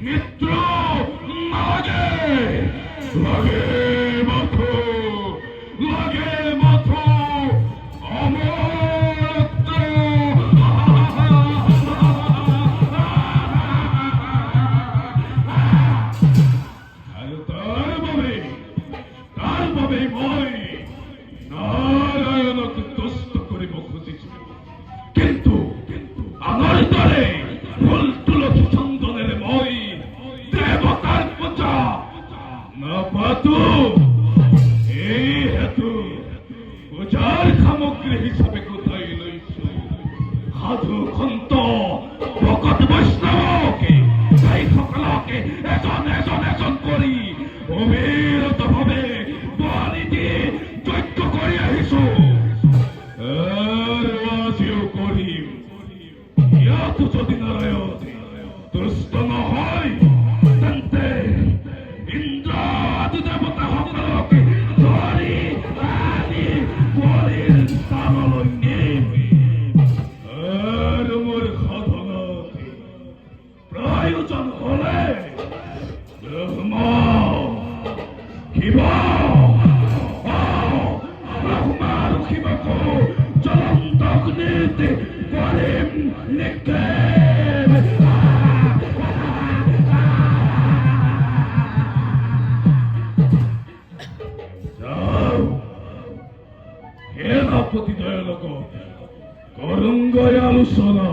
মিত্র লাগে লাগে মাথো লাগে মাথো অমরত্ব আর তার ভাবে মই নারায়ণকে তুষ্ট করিব খুঁজিছি কিন্তু আমার দলে ফুল তুলসী চন্দনের মই দেবতার পূজা না পাতু এই হেতু পূজার সামগ্রী হিসাবে কোথায় লইছো সাধু সন্ত ভকত বৈষ্ণৱকে এই সকলকে এজন এজন এজন কৰি অবিৰত ভাৱে বলি দি যজ্ঞ কৰি আহিছো আৰু আজিও কৰিম ইয়াতো যদি নাৰায়ণ তুষ্ট নহয় তেন্তে ইন্দ্ৰ আদি দেৱতা সকলকে ধৰি আনি বলিৰ স্থানলৈ নিম আৰু মোৰ সাধনত প্ৰয়োজন হলে ব্ৰহ্ম শিৱ ব্ৰহ্ম আৰু শিৱকো জ্বলন্ত অগ্নিত কৰিম নিক্ষেপ যাও সেনাপতি দয়াৰ লগত কৰুঙ্গই আলোচনা